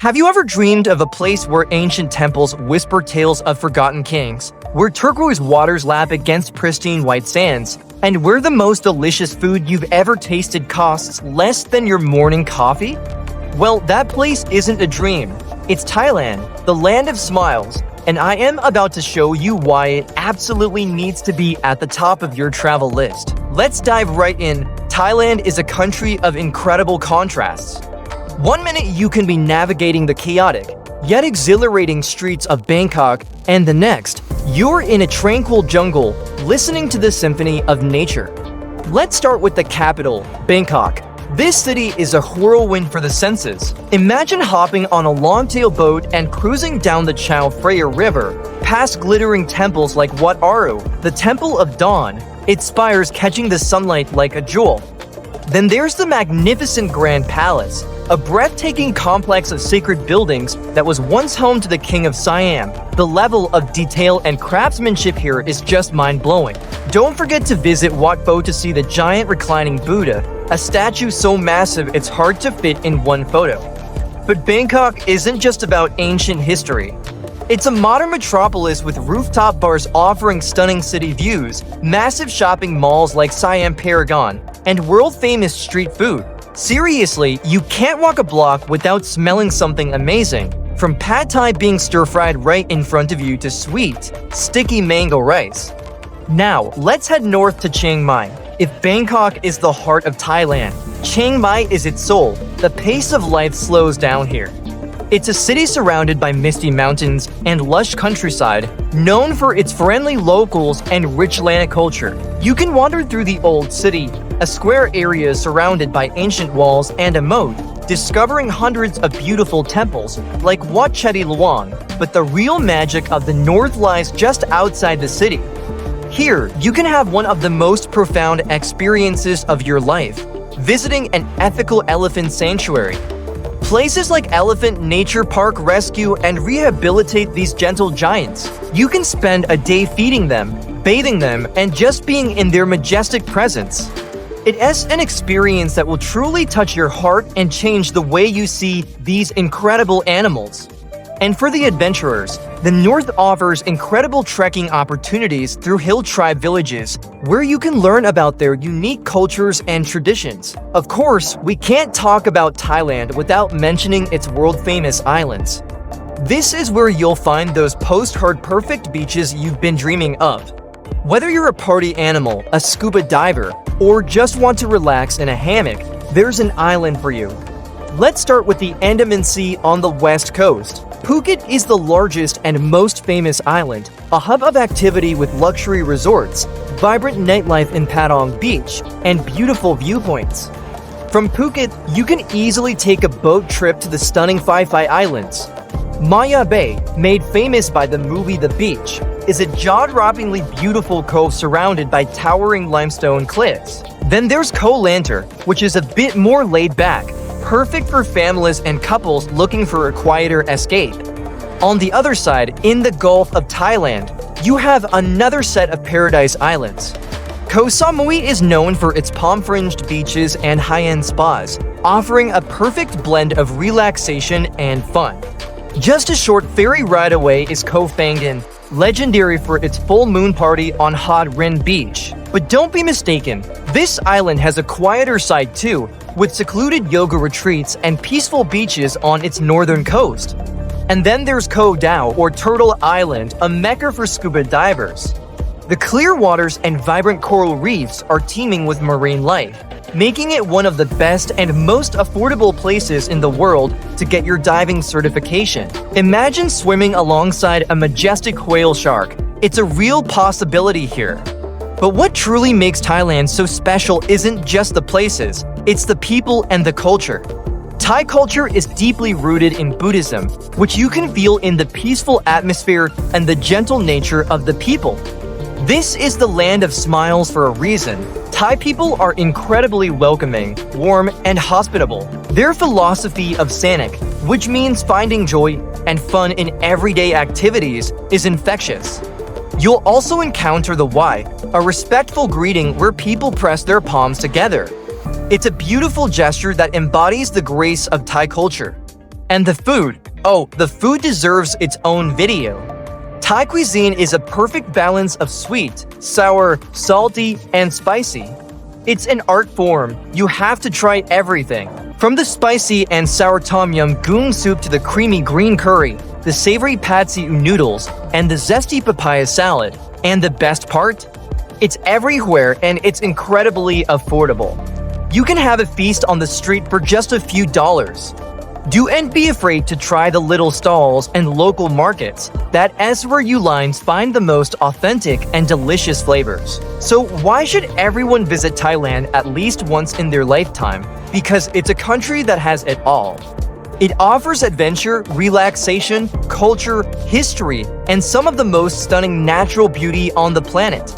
Have you ever dreamed of a place where ancient temples whisper tales of forgotten kings, where turquoise waters lap against pristine white sands, and where the most delicious food you've ever tasted costs less than your morning coffee? Well, that place isn't a dream. It's Thailand, the land of smiles, and I am about to show you why it absolutely needs to be at the top of your travel list. Let's dive right in. Thailand is a country of incredible contrasts. One minute you can be navigating the chaotic, yet exhilarating streets of Bangkok, and the next, you're in a tranquil jungle, listening to the symphony of nature. Let's start with the capital, Bangkok. This city is a whirlwind for the senses. Imagine hopping on a long-tail boat and cruising down the Chao Phraya River, past glittering temples like Wat Aru, the Temple of Dawn, its spires catching the sunlight like a jewel. Then there's the magnificent Grand Palace, a breathtaking complex of sacred buildings that was once home to the King of Siam. The level of detail and craftsmanship here is just mind-blowing. Don't forget to visit Wat Pho to see the giant reclining Buddha, a statue so massive it's hard to fit in one photo. But Bangkok isn't just about ancient history. It's a modern metropolis with rooftop bars offering stunning city views, massive shopping malls like Siam Paragon, and world-famous street food. Seriously, you can't walk a block without smelling something amazing, from pad thai being stir-fried right in front of you to sweet, sticky mango rice. Now, let's head north to Chiang Mai. If Bangkok is the heart of Thailand, Chiang Mai is its soul. The pace of life slows down here. It's a city surrounded by misty mountains and lush countryside, known for its friendly locals and rich land culture. You can wander through the old city, a square area surrounded by ancient walls and a moat, discovering hundreds of beautiful temples like Wat Chetty Luang, but the real magic of the north lies just outside the city. Here, you can have one of the most profound experiences of your life, visiting an ethical elephant sanctuary. Places like Elephant Nature Park rescue and rehabilitate these gentle giants. You can spend a day feeding them, bathing them, and just being in their majestic presence. It is an experience that will truly touch your heart and change the way you see these incredible animals. And for the adventurers, the North offers incredible trekking opportunities through hill tribe villages, where you can learn about their unique cultures and traditions. Of course, we can't talk about Thailand without mentioning its world-famous islands. This is where you'll find those postcard perfect beaches you've been dreaming of. Whether you're a party animal, a scuba diver, or just want to relax in a hammock, there's an island for you. Let's start with the Andaman Sea on the west coast. Phuket is the largest and most famous island, a hub of activity with luxury resorts, vibrant nightlife in Patong Beach, and beautiful viewpoints. From Phuket, you can easily take a boat trip to the stunning Phi Phi Islands. Maya Bay, made famous by the movie The Beach, is a jaw-droppingly beautiful cove surrounded by towering limestone cliffs. Then there's Koh Lanta, which is a bit more laid back, perfect for families and couples looking for a quieter escape. On the other side, in the Gulf of Thailand, you have another set of paradise islands. Koh Samui is known for its palm-fringed beaches and high-end spas, offering a perfect blend of relaxation and fun. Just a short ferry ride away is Koh Phangan, legendary for its full moon party on Hot Rin Beach. But don't be mistaken, this island has a quieter side too, with secluded yoga retreats and peaceful beaches on its northern coast. And then there's Koh Tao, or Turtle Island, a mecca for scuba divers. The clear waters and vibrant coral reefs are teeming with marine life, making it one of the best and most affordable places in the world to get your diving certification. Imagine swimming alongside a majestic whale shark. It's a real possibility here. But what truly makes Thailand so special isn't just the places, it's the people and the culture. Thai culture is deeply rooted in Buddhism, which you can feel in the peaceful atmosphere and the gentle nature of the people. This is the land of smiles for a reason. Thai people are incredibly welcoming, warm, and hospitable. Their philosophy of Sanak, which means finding joy and fun in everyday activities, is infectious. You'll also encounter the Wai, a respectful greeting where people press their palms together. It's a beautiful gesture that embodies the grace of Thai culture. And the food. Oh, the food deserves its own video. Thai cuisine is a perfect balance of sweet, sour, salty, and spicy. It's an art form. You have to try everything. From the spicy and sour tom yum goong soup to the creamy green curry, the savory pad see ew noodles, and the zesty papaya salad. And the best part? It's everywhere and it's incredibly affordable. You can have a feast on the street for just a few dollars. Don't be afraid to try the little stalls and local markets. That's where you lines find the most authentic and delicious flavors. So why should everyone visit Thailand at least once in their lifetime? Because it's a country that has it all. It offers adventure, relaxation, culture, history, and some of the most stunning natural beauty on the planet.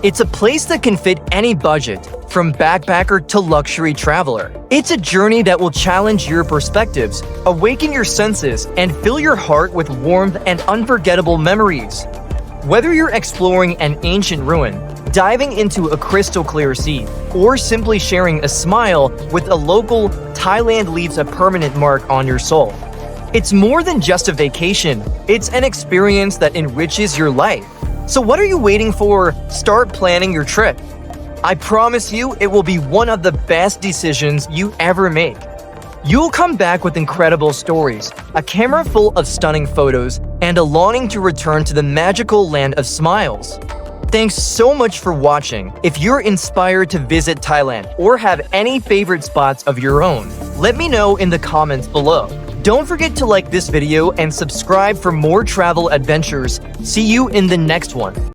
It's a place that can fit any budget, from backpacker to luxury traveler. It's a journey that will challenge your perspectives, awaken your senses, and fill your heart with warmth and unforgettable memories. Whether you're exploring an ancient ruin, diving into a crystal clear sea, or simply sharing a smile with a local, Thailand leaves a permanent mark on your soul. It's more than just a vacation, it's an experience that enriches your life. So what are you waiting for? Start planning your trip. I promise you it will be one of the best decisions you ever make. You'll come back with incredible stories, a camera full of stunning photos, and a longing to return to the magical land of smiles. Thanks so much for watching. If you're inspired to visit Thailand or have any favorite spots of your own, let me know in the comments below. Don't forget to like this video and subscribe for more travel adventures. See you in the next one.